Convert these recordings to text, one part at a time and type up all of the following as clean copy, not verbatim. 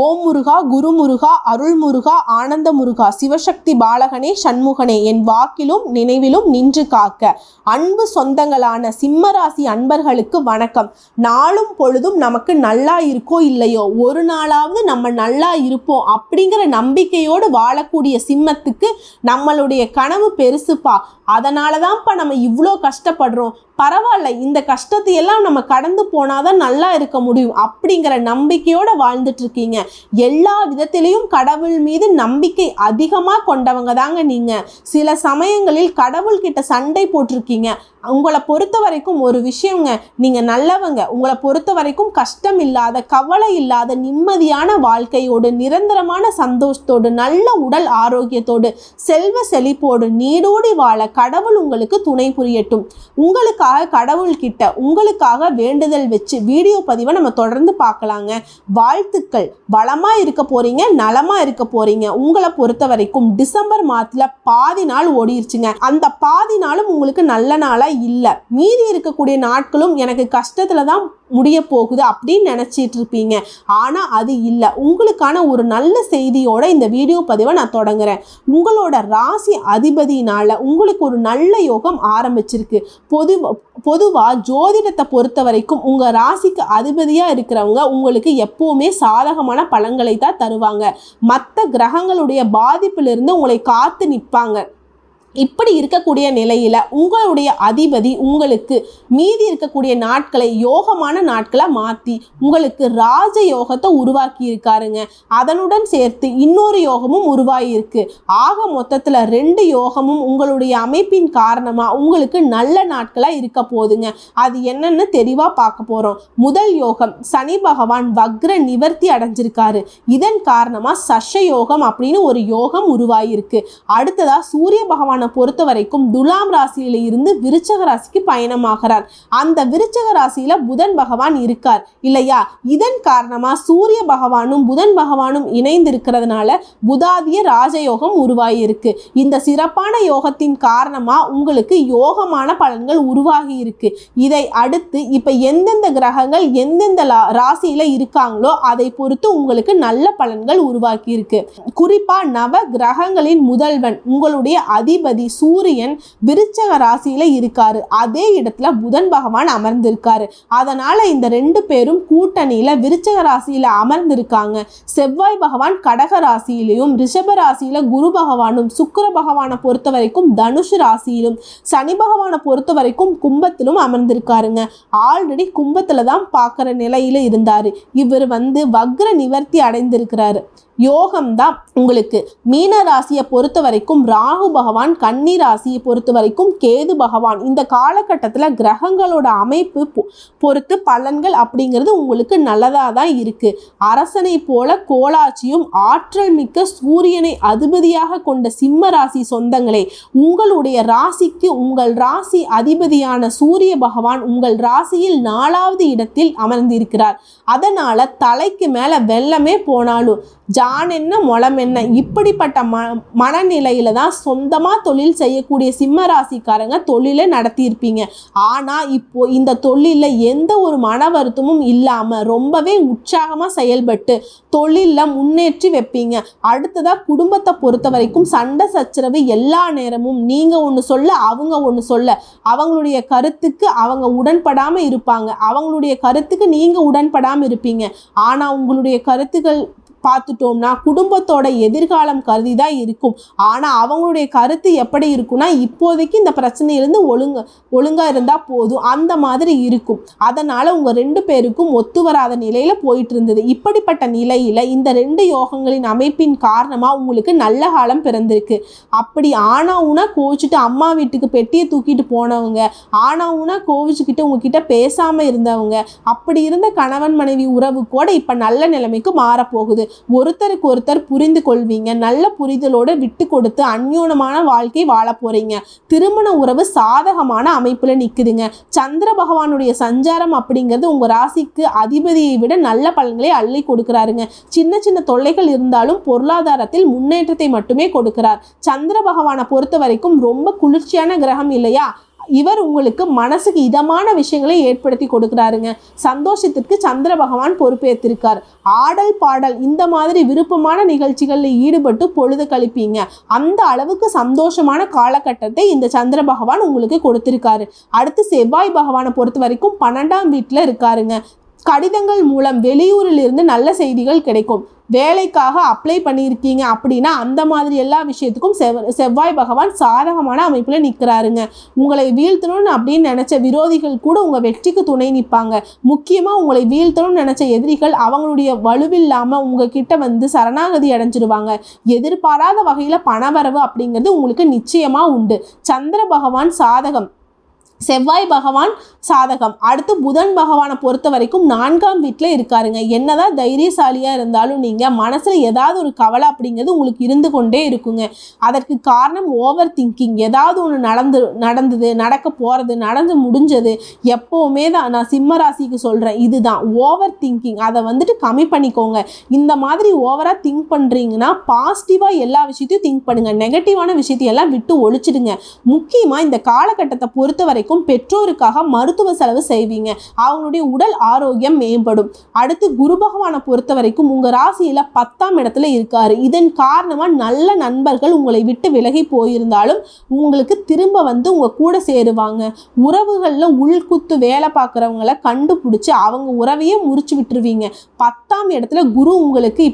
ஓம் முருகா, குரு முருகா, அருள் முருகா, ஆனந்த முருகா, சிவசக்தி பாலகனே, சண்முகனே, என் வாக்கிலும் நினைவிலும் நின்று காக்க. அன்பு சொந்தங்களான சிம்மராசி அன்பர்களுக்கு வணக்கம். நாளும் பொழுதும் நமக்கு நல்லா இருக்கோ இல்லையோ, ஒரு நாளாவது நம்ம நல்லா இருப்போம் அப்படிங்கிற நம்பிக்கையோடு வாழக்கூடிய சிம்மத்துக்கு நம்மளுடைய கனவு பெருசுப்பா. அதனால தான்ப்பா நம்ம இவ்வளோ கஷ்டப்படுறோம். பரவாயில்ல, இந்த கஷ்டத்தையெல்லாம் நம்ம கடந்து போனாதான் நல்லா இருக்க முடியும் அப்படிங்கிற நம்பிக்கையோட வாழ்ந்துட்டு இருக்கீங்க. எல்லா விதத்திலையும் கடவுள் மீது நம்பிக்கை அதிகமாக கொண்டவங்க தாங்க நீங்க. சில சமயங்களில் கடவுள்கிட்ட சண்டை போட்டிருக்கீங்க. உங்களை பொறுத்த வரைக்கும் ஒரு விஷயங்க, நீங்க நல்லவங்க. உங்களை பொறுத்த வரைக்கும் கஷ்டம் இல்லாத, கவலை இல்லாத, நிம்மதியான வாழ்க்கையோடு, நிரந்தரமான சந்தோஷத்தோடு, நல்ல உடல் ஆரோக்கியத்தோடு, செல்வ செழிப்போடு நீடோடி வாழ கடவுள் உங்களுக்கு துணை புரியட்டும். உங்களுக்காக கடவுள்கிட்ட உங்களுக்காக வேண்டுதல் வச்சு வீடியோ பதிவை நம்ம தொடர்ந்து பார்க்கலாங்க. வாழ்த்துக்கள். வளமா இருக்க போறீங்க, நலமா இருக்க போறீங்க. உங்களை பொறுத்த வரைக்கும் டிசம்பர் மாதத்துல பாதி நாள் ஓடிருச்சுங்க. அந்த பாதி நாளும் உங்களுக்கு நல்ல நாளா இல்ல. மீதி இருக்கக்கூடிய நாட்களும் எனக்கு கஷ்டத்துல தான் முடிய போகுது அப்படின்னு நினைச்சிட்டு இருப்பீங்க. ஆனா அது இல்லை. உங்களுக்கான ஒரு நல்ல செய்தியோட இந்த வீடியோ பதிவை நான் தொடங்குறேன். உங்களோட ராசி அதிபதியினால உங்களுக்கு ஒரு நல்ல யோகம் ஆரம்பிச்சிருக்கு. பொதுவா ஜோதிடத்தை பொறுத்த வரைக்கும் உங்க ராசிக்கு அதிபதியா இருக்கிறவங்க உங்களுக்கு எப்பவுமே சாதகமான பலன்களை தான் தருவாங்க. மற்ற கிரகங்களுடைய பாதிப்பிலிருந்து உங்களை காத்து நிற்பாங்க. இப்படி இருக்கக்கூடிய நிலையில உங்களுடைய அதிபதி உங்களுக்கு மீதி இருக்கக்கூடிய நாட்களை யோகமான நாட்களை மாற்றி உங்களுக்கு ராஜ யோகத்தை உருவாக்கி இருக்காருங்க. அதனுடன் சேர்த்து இன்னொரு யோகமும் உருவாகியிருக்கு. ஆக மொத்தத்தில் 2 யோகமும் உங்களுடைய அமைப்பின் காரணமாக உங்களுக்கு நல்ல நாட்களாக இருக்க போகுதுங்க. அது என்னன்னு தெளிவாக பார்க்க போகிறோம். முதல் யோகம், சனி பகவான் வக்ர நிவர்த்தி அடைஞ்சிருக்காரு. இதன் காரணமாக சஷ யோகம் அப்படின்னு ஒரு யோகம் உருவாகியிருக்கு. அடுத்ததா சூரிய பகவான் பொறுத்த வரைக்கும் துலாம் ராசியில இருந்து விருச்சக ராசிக்கு பயணமாகிறார். அந்த விருச்சக ராசியில புதன் பகவான் இருக்கார் இல்லையா? இதன் காரணமா சூரிய பகவானும் புதன் பகவானும் இணைந்து இருக்கிறதுனால புதாதிய ராஜயோகம் உருவாகி இருக்கு. இந்த சிறப்பான யோகத்தின் காரணமா உங்களுக்கு யோகமான பலன்கள் உருவாகி இருக்கு. இதை அடுத்து இப்ப எந்தெந்த கிரகங்கள் எந்தெந்த ராசியில இருக்காங்களோ அதை பொறுத்து உங்களுக்கு நல்ல பலன்கள் உருவாக்கி இருக்கு. குறிப்பா நவ கிரகங்களின் முதல்வன் உங்களுடைய அதிபதி சூரியன் விருச்சக ராசியில இருக்காரு. அதே இடத்துல புதன் பகவான் அமர்ந்திருக்காரு. அதனால இந்த 2 பேரும் கூட்டணியில விருச்சக ராசியில அமர்ந்திருக்காங்க. செவ்வாய் பகவான் கடக ராசியிலும், ரிஷப ராசியில குரு பகவானும், சுக்கிர பகவானை பொறுத்த வரைக்கும் தனுஷு ராசியிலும், சனி பகவானை பொறுத்த வரைக்கும் கும்பத்திலும் அமர்ந்திருக்காருங்க. ஆல்ரெடி கும்பத்துல தான் பார்க்குற நிலையில இருந்தாரு. இவர் வக்ர நிவர்த்தி அடைந்திருக்கிறாரு. யோகம் தான் உங்களுக்கு. மீன ராசியை பொறுத்த வரைக்கும் ராகு பகவான், கன்னி ராசியை பொறுத்த வரைக்கும் கேது பகவான். இந்த காலகட்டத்தில் கிரகங்களோட அமைப்பு பொறுத்து பலன்கள் அப்படிங்கிறது உங்களுக்கு நல்லதாக தான் இருக்கு. அரசனை போல கோலாட்சியும் ஆற்றல் மிக்க சூரியனை அதிபதியாக கொண்ட சிம்ம ராசி சொந்தங்களே, உங்களுடைய ராசிக்கு உங்கள் ராசி அதிபதியான சூரிய பகவான் உங்கள் ராசியில் 4வது இடத்தில் அமர்ந்திருக்கிறார். அதனால தலைக்கு மேல வெள்ளமே போனாலும் ஜான் என்ன முளம் என்ன, இப்படிப்பட்ட மனநிலையில தான் சொந்தமாக தொழில் செய்யக்கூடிய சிம்ம ராசிக்காரங்க தொழிலை நடத்தியிருப்பீங்க. ஆனால் இப்போ இந்த தொழிலில் எந்த ஒரு மன வருத்தமும் இல்லாமல் ரொம்பவே உற்சாகமாக செயல்பட்டு தொழிலில் முன்னேற்றி வைப்பீங்க. அடுத்ததாக குடும்பத்தை பொறுத்த வரைக்கும் சண்டை சச்சரவு எல்லா நேரமும். நீங்கள் ஒன்று சொல்ல அவங்க ஒன்று சொல்ல, அவங்களுடைய கருத்துக்கு அவங்க உடன்படாமல் இருப்பாங்க, அவங்களுடைய கருத்துக்கு நீங்கள் உடன்படாமல் இருப்பீங்க. ஆனால் உங்களுடைய கருத்துக்கள் பார்த்துட்டோம்னா குடும்பத்தோட எதிர்காலம் கருதி தான் இருக்கும். ஆனால் அவங்களுடைய கருத்து எப்படி இருக்குன்னா, இப்போதைக்கு இந்த பிரச்சனையிலிருந்து ஒழுங்காக இருந்தால் போதும் அந்த மாதிரி இருக்கும். அதனால் உங்கள் 2 பேருக்கும் ஒத்து வராத நிலையில் போயிட்டு இருந்தது. இப்படிப்பட்ட நிலையில் இந்த 2 யோகங்களின் அமைப்பின் காரணமாக உங்களுக்கு நல்ல காலம் பிறந்திருக்கு. அப்படி ஆனாவுனா கோவிச்சுட்டு அம்மா வீட்டுக்கு பெட்டியை தூக்கிட்டு போனவங்க, ஆனாவுனா கோவிச்சுக்கிட்டு உங்ககிட்ட பேசாமல் இருந்தவங்க, அப்படி இருந்த கணவன் மனைவி உறவு கூட இப்போ நல்ல நிலைமைக்கு மாறப்போகுது. ஒருத்தருக்கு ஒருத்தர் புரிந்து கொள்வீங்க. நல்ல புரிதலோடு விட்டு கொடுத்து அந்யோனமான வாழ்க்கை வாழ போறீங்க. திருமண உறவு சாதகமான அமைப்புல நிக்குதுங்க. சந்திர பகவானுடைய சஞ்சாரம் அப்படிங்கிறது உங்க ராசிக்கு அதிபதியை விட நல்ல பலன்களை அள்ளி கொடுக்கிறாருங்க. சின்ன சின்ன தொல்லைகள் இருந்தாலும் பொருளாதாரத்தில் முன்னேற்றத்தை மட்டுமே கொடுக்கிறார். சந்திர பகவானை பொறுத்த வரைக்கும் ரொம்ப குளிர்ச்சியான கிரகம் இல்லையா? இவர் உங்களுக்கு மனசுக்கு இதமான விஷயங்களை ஏற்படுத்தி கொடுக்குறாருங்க. சந்தோஷத்திற்கு சந்திர பகவான் பொறுப்பேற்றிருக்கார். ஆடல் பாடல் இந்த மாதிரி விருப்பமான நிகழ்ச்சிகளில் ஈடுபட்டு பொழுது கழிப்பீங்க. அந்த அளவுக்கு சந்தோஷமான காலகட்டத்தை இந்த சந்திர பகவான் உங்களுக்கு கொடுத்திருக்காரு. அடுத்து செவ்வாய் பகவானை பொறுத்த வரைக்கும் 12ஆம் வீட்டில் இருக்காருங்க. கடிதங்கள் மூலம் வெளியூரில் இருந்து நல்ல செய்திகள் கிடைக்கும். வேலைக்காக அப்ளை பண்ணியிருக்கீங்க அப்படின்னா அந்த மாதிரி எல்லா விஷயத்துக்கும் செவ்வாய் பகவான் சாதகமான அமைப்பில் நிற்கிறாருங்க. உங்களை வீழ்த்தணும்னு அப்படின்னு நினச்ச விரோதிகள் கூட உங்கள் வெற்றிக்கு துணை நிற்பாங்க. முக்கியமாக உங்களை வீழ்த்தணும்னு நினச்ச எதிரிகள் அவங்களுடைய வலுவில்லாமல் உங்ககிட்ட வந்து சரணாகதி அடைஞ்சிருவாங்க. எதிர்பாராத வகையில் பணவரவு அப்படிங்கிறது உங்களுக்கு நிச்சயமாக உண்டு. சந்திர பகவான் சாதகம், செவ்வாய் பகவான் சாதகம். அடுத்து புதன் பகவானை பொறுத்த வரைக்கும் 4ஆம் வீட்டில் இருக்காருங்க. என்னதான் தைரியசாலியாக இருந்தாலும் நீங்கள் மனசில் ஏதாவது ஒரு கவலை அப்படிங்கிறது உங்களுக்கு இருந்து கொண்டே இருக்குங்க. அதற்கு காரணம் ஓவர் திங்கிங். ஏதாவது ஒன்று நடந்தது, நடக்க போகிறது, நடந்து முடிஞ்சது, எப்போவுமே தான் நான் சிம்ம ராசிக்கு சொல்கிறேன், இதுதான் ஓவர் திங்கிங். அதை வந்துட்டு கம்மி பண்ணிக்கோங்க. இந்த மாதிரி ஓவராக திங்க் பண்ணுறீங்கன்னா பாசிட்டிவாக எல்லா விஷயத்தையும் திங்க் பண்ணுங்கள். நெகட்டிவான விஷயத்தையெல்லாம் விட்டு ஒழிச்சிடுங்க. முக்கியமாக இந்த காலகட்டத்தை பொறுத்த வரைக்கும் பெற்றோருக்காக மருத்துவ செலவு செய்வீங்க. அவங்களுடைய உடல் ஆரோக்கியம் மேம்படும். அடுத்து குரு பகவானை பொறுத்த வரைக்கும் உங்க ராசியில 10ஆம் இடத்துல இருக்காரு. இதன் காரணமா நல்ல நண்பர்கள் உங்களை விட்டு விலகி போயிருந்தாலும் உங்களுக்கு திரும்ப வந்து உங்க கூட சேருவாங்க. உறவுகள்ல உள்குத்து வேலை பார்க்குறவங்களை கண்டுபிடிச்சு அவங்க உறவையே முறிச்சு விட்டுருவீங்க. 10ஆம் இடத்துல குரு உங்களுக்கு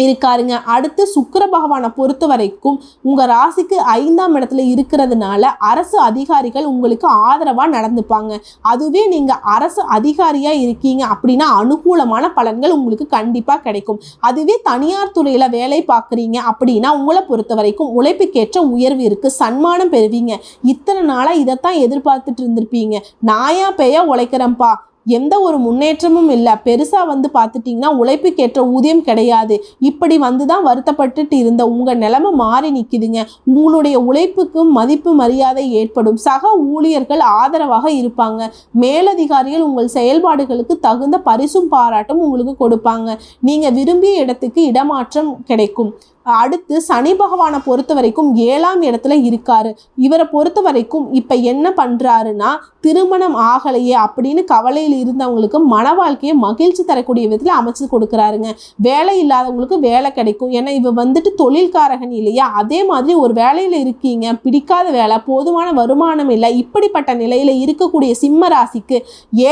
இருக்காருங்க. அடுத்து சுக்கிர பகவானை பொறுத்த வரைக்கும் உங்கள் ராசிக்கு 5ஆம் இடத்துல இருக்கிறதுனால அரசு அதிகாரிகள் உங்களுக்கு ஆதரவாக நடந்துப்பாங்க. அதுவே நீங்கள் அரசு அதிகாரியாக இருக்கீங்க அப்படின்னா அனுகூலமான பலன்கள் உங்களுக்கு கண்டிப்பாக கிடைக்கும். அதுவே தனியார் துறையில் வேலை பார்க்குறீங்க அப்படின்னா உங்களை பொறுத்த வரைக்கும் உழைப்புக்கேற்ற உயர்வு இருக்குது, சன்மானம் பெறுவீங்க. இத்தனை நாளாக இதைத்தான் எதிர்பார்த்துட்டு இருந்திருப்பீங்க. நாயா பேயா உழைக்கிறேன்ப்பா, எந்த ஒரு முன்னேற்றமும் இல்லை, பெருசாக வந்து பார்த்துட்டிங்கன்னா உழைப்புக்கேற்ற ஊதியம் கிடையாது, இப்படி வந்து தான் வருத்தப்பட்டுட்டு இருந்த உங்கள் நிலைமை மாறி நிற்கிதுங்க. உங்களுடைய உழைப்புக்கு மதிப்பு மரியாதை ஏற்படும். சக ஊழியர்கள் ஆதரவாக இருப்பாங்க. மேலதிகாரிகள் உங்கள் செயல்பாடுகளுக்கு தகுந்த பரிசும் பாராட்டும் உங்களுக்கு கொடுப்பாங்க. நீங்கள் விரும்பிய இடத்துக்கு இடமாற்றம் கிடைக்கும். அடுத்து சனி பகவானை பொறுத்த வரைக்கும் 7ஆம் இடத்துல இருக்காரு. இவரை பொறுத்த வரைக்கும் இப்போ என்ன பண்ணுறாருன்னா, திருமணம் ஆகலையே அப்படின்னு கவலையில் இருந்தவங்களுக்கு மன வாழ்க்கையை மகிழ்ச்சி தரக்கூடிய விதத்தில் அமைச்சு கொடுக்குறாருங்க. வேலை இல்லாதவங்களுக்கு வேலை கிடைக்கும். ஏன்னா இவர் வந்துட்டு தொழில்காரகன் இல்லையா, அதே மாதிரி ஒரு வேலையில் இருக்கீங்க, பிடிக்காத வேலை, போதுமான வருமானம் இல்லை, இப்படிப்பட்ட நிலையில் இருக்கக்கூடிய சிம்ம ராசிக்கு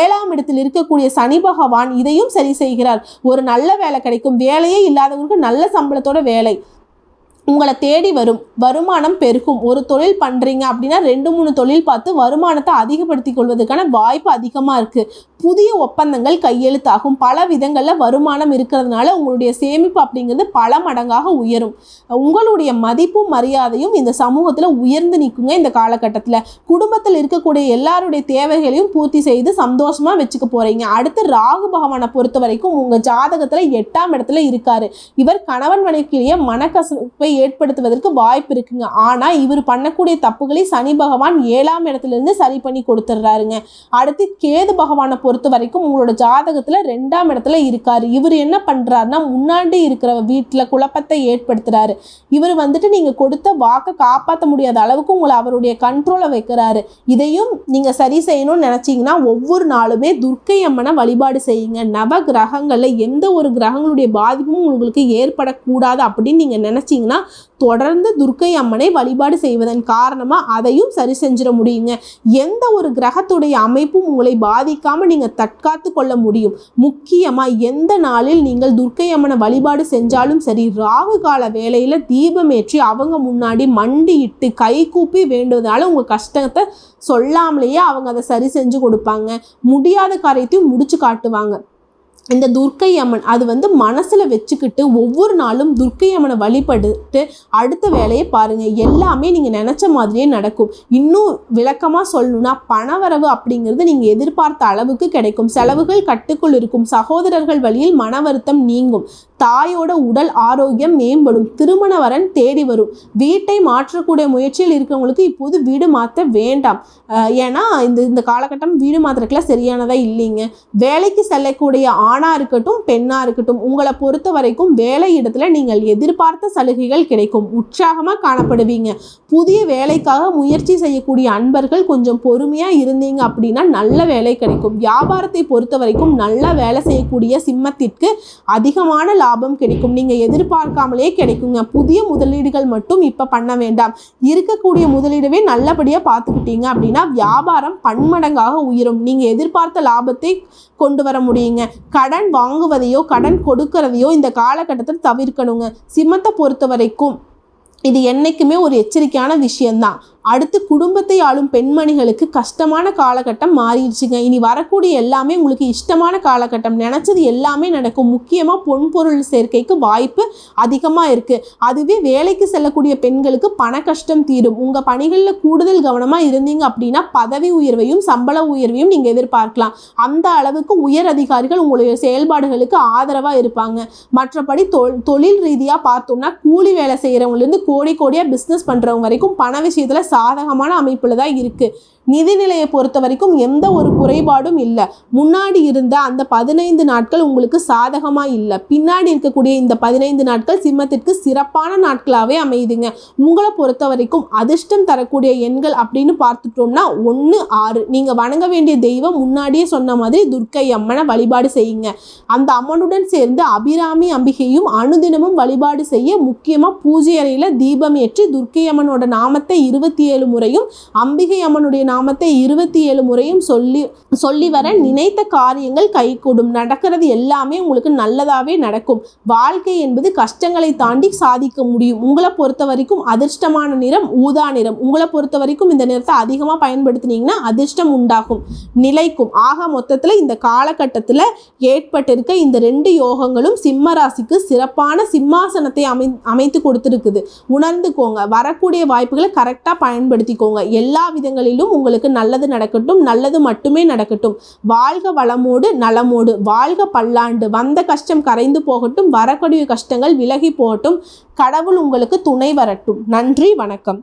7ஆம் இடத்தில் இருக்கக்கூடிய சனி பகவான் இதையும் சரி செய்கிறார். ஒரு நல்ல வேலை கிடைக்கும். வேலையே இல்லாதவங்களுக்கு நல்ல சம்பளத்தோட வேலை உங்களை தேடி வரும். வருமானம் பெருகும். ஒரு தொழில் பண்ணுறீங்க அப்படின்னா 2-3 தொழில் பார்த்து வருமானத்தை அதிகப்படுத்தி கொள்வதற்கான வாய்ப்பு அதிகமாக இருக்குது. புதிய ஒப்பந்தங்கள் கையெழுத்தாகும். பல விதங்களில் வருமானம் இருக்கிறதுனால உங்களுடைய சேமிப்பு அப்படிங்கிறது பல மடங்காக உயரும். உங்களுடைய மதிப்பும் மரியாதையும் இந்த சமூகத்தில் உயர்ந்து நிற்குங்க. இந்த காலகட்டத்தில் குடும்பத்தில் இருக்கக்கூடிய எல்லாருடைய தேவைகளையும் பூர்த்தி செய்து சந்தோஷமாக வச்சுக்க போகிறீங்க. அடுத்து ராகு பகவானை பொறுத்த வரைக்கும் உங்கள் ஜாதகத்தில் 8ஆம் இடத்துல இருக்காரு. இவர் கணவன் மனைவிக்கிடையே மனக்கசப்பை ஏற்படுத்துவதற்கு வாய்ப்பு இருக்குங்க. ஆனா இவர் பண்ணக்கூடிய தப்புகளை சனி பகவான் 7ஆம் இடத்துல இருந்து சரி பண்ணி கொடுத்துடுறாருங்க. அடுத்து கேது பகவானை பொறுத்த வரைக்கும் உங்களோட ஜாதகத்துல 2ஆம் இடத்துல இருக்காரு. இவர் என்ன பண்றாருன்னா, முன்னாடி இருக்கிற வீட்டுல குழப்பத்தை ஏற்படுத்துறாரு. இவர் வந்துட்டு நீங்க கொடுத்த வாக்கை காப்பாற்ற முடியாத அளவுக்கு உங்களை அவருடைய கண்ட்ரோலை வைக்கிறாரு. இதையும் நீங்க சரி செய்யணும்னு நினைச்சீங்கன்னா ஒவ்வொரு நாளுமே துர்க்கை அம்மனை வழிபாடு செய்யுங்க. நவ கிரகங்கள்ல எந்த ஒரு கிரகங்களுடைய பாதிப்பும் உங்களுக்கு ஏற்படக்கூடாது அப்படின்னு நீங்க நினைச்சீங்கன்னா தொடர்ந்து துர்க்கை அம்மனை வழிபாடு செய்வதன் காரணமா அதையும் சரி செஞ்சிட முடியுங்க. எந்த ஒரு கிரகத்துடைய அமைப்பும் உங்களை பாதிக்காம நீங்க தற்காத்து கொள்ள முடியும். முக்கியமா எந்த நாளில் நீங்கள் துர்க்கை அம்மனை வழிபாடு செஞ்சாலும் சரி, ராகு கால வேளையில தீபமேற்றி அவங்க முன்னாடி மண்டியிட்டு கை கூப்பி வேண்டுவதால உங்க கஷ்டத்தை சொல்லாமலேயே அவங்க அதை சரி செஞ்சு கொடுப்பாங்க. முடியாத காரியத்தையும் முடிச்சு காட்டுவாங்க. இந்த துர்க்கை அம்மன் அது வந்து மனசில் வச்சுக்கிட்டு ஒவ்வொரு நாளும் துர்க்கை அம்மனை வழிபட்டு அடுத்த வேலையை பாருங்கள். எல்லாமே நீங்கள் நினச்ச மாதிரியே நடக்கும். இன்னும் விளக்கமாக சொல்லணும்னா பணவரவு அப்படிங்கிறது நீங்கள் எதிர்பார்த்த அளவுக்கு கிடைக்கும். செலவுகள் கட்டுக்குள் இருக்கும். சகோதரர்கள் வழியில் மன வருத்தம் நீங்கும். தாயோட உடல் ஆரோக்கியம் மேம்படும். திருமண வரன் தேடி வரும். வீட்டை மாற்றக்கூடிய முயற்சியில் இருக்கிறவங்களுக்கு இப்போது வீடு மாற்ற வேண்டாம். ஏன்னா இந்த காலகட்டம் வீடு மாற்றத்துக்குலாம் சரியானதாக இல்லைங்க. வேலைக்கு செல்லக்கூடிய ஆணாக இருக்கட்டும் பெண்ணாக இருக்கட்டும், உங்களை பொறுத்த வரைக்கும் வேலை இடத்துல நீங்கள் எதிர்பார்த்த சலுகைகள் கிடைக்கும். உற்சாகமாக காணப்படுவீங்க. புதிய வேலைக்காக முயற்சி செய்யக்கூடிய அன்பர்கள் கொஞ்சம் பொறுமையாக இருந்தீங்க அப்படின்னா நல்ல வேலை கிடைக்கும். வியாபாரத்தை பொறுத்த வரைக்கும் நல்லா வேலை செய்யக்கூடிய சிம்மத்திற்கு அதிகமான லாபம் கிடைக்கும். நீங்கள் எதிர்பார்க்காமலே கிடைக்குங்க. புதிய முதலீடுகள் மட்டும் இப்போ பண்ண வேண்டாம். இருக்கக்கூடிய முதலீடவே நல்லபடியாக பார்த்துக்கிட்டீங்க அப்படின்னா வியாபாரம் பன்மடங்காக உயரும். நீங்கள் எதிர்பார்த்த லாபத்தை கொண்டு வர முடியுங்க. கடன் வாங்குவதையோ கடன் கொடுக்கறதையோ இந்த காலகட்டத்தில் தவிர்க்கணுங்க. சிம்மத்தை பொறுத்த வரைக்கும் இது என்றைக்குமே ஒரு எச்சரிக்கையான விஷயம்தான். அடுத்து குடும்பத்தை ஆளும் பெண்மணிகளுக்கு கஷ்டமான காலகட்டம் மாறிடுச்சுங்க. இனி வரக்கூடிய எல்லாமே உங்களுக்கு இஷ்டமான காலகட்டம். நினச்சது எல்லாமே நடக்கும். முக்கியமாக பொன்பொருள் சேர்க்கைக்கு வாய்ப்பு அதிகமாக இருக்குது. அதுவே வேலைக்கு செல்லக்கூடிய பெண்களுக்கு பண கஷ்டம் தீரும். உங்கள் பணிகளில் கூடுதல் கவனமாக இருந்தீங்க அப்படின்னா பதவி உயர்வையும் சம்பள உயர்வையும் நீங்கள் எதிர்பார்க்கலாம். அந்த அளவுக்கு உயர் அதிகாரிகள் உங்களுடைய செயல்பாடுகளுக்கு ஆதரவாக இருப்பாங்க. மற்றபடி தொழில் ரீதியாக பார்த்தோம்னா கூலி வேலை செய்கிறவங்கலேருந்து கோடியாக பிஸ்னஸ் பண்ணுறவங்க வரைக்கும் பண விஷயத்தில் சாதகமான அமைப்புல தான் இருக்கு. நிதிநிலையை பொறுத்த வரைக்கும் எந்த ஒரு குறைபாடும் இல்லை. முன்னாடி இருந்த அந்த 15 நாட்கள் உங்களுக்கு சாதகமாக இல்லை. பின்னாடி இருக்கக்கூடிய இந்த 15 நாட்கள் சிம்மத்திற்கு சிறப்பான நாட்களாகவே அமையுதுங்க. உங்களை பொறுத்த வரைக்கும் அதிர்ஷ்டம் தரக்கூடிய எண்கள் அப்படின்னு பார்த்துட்டோம்னா 1, 6. நீங்கள் வணங்க வேண்டிய தெய்வம் முன்னாடியே சொன்ன மாதிரி துர்க்கை அம்மனை வழிபாடு செய்யுங்க. அந்த அம்மனுடன் சேர்ந்து அபிராமி அம்பிகையும் அனுதினமும் வழிபாடு செய்ய, முக்கியமாக பூஜை அறையில் தீபம் ஏற்றி துர்க்கை அம்மனோட நாமத்தை 27 முறையும் அம்பிகை அம்மனுடைய நாமத்தை 27 முறையும் சொல்லி வர நினைத்த காரியங்கள் கைகூடும். நடக்கிறது எல்லாமே உங்களுக்கு நல்லதாகவே நடக்கும். வாழ்க்கை என்பது கஷ்டங்களை தாண்டி சாதிக்க முடியும். உங்களை பொறுத்த வரைக்கும் அதிர்ஷ்டமான நிறம் ஊதா நிறம். உங்களை பொறுத்த வரைக்கும் இந்த நிறத்தை அதிகமாக பயன்படுத்தினீங்கன்னா அதிர்ஷ்டம் உண்டாகும், நிலைக்கும். ஆக மொத்தத்தில் இந்த காலகட்டத்தில் ஏற்பட்டிருக்க இந்த 2 யோகங்களும் சிம்ம ராசிக்கு சிறப்பான சிம்மாசனத்தை அமைத்து கொடுத்துருக்குது. உணர்ந்துக்கோங்க. வரக்கூடிய வாய்ப்புகளை கரெக்டாக பயன்படுத்திக்கோங்க. எல்லா விதங்களிலும் உங்களுக்கு நல்லது நடக்கட்டும், நல்லது மட்டுமே நடக்கட்டும். வாழ்க வளமோடு நலமோடு, வாழ்க பல்லாண்டு. வந்த கஷ்டம் கரைந்து போகட்டும், வரக்கூடிய கஷ்டங்கள் விலகி போகட்டும். கடவுள் உங்களுக்கு துணை வரட்டும். நன்றி, வணக்கம்.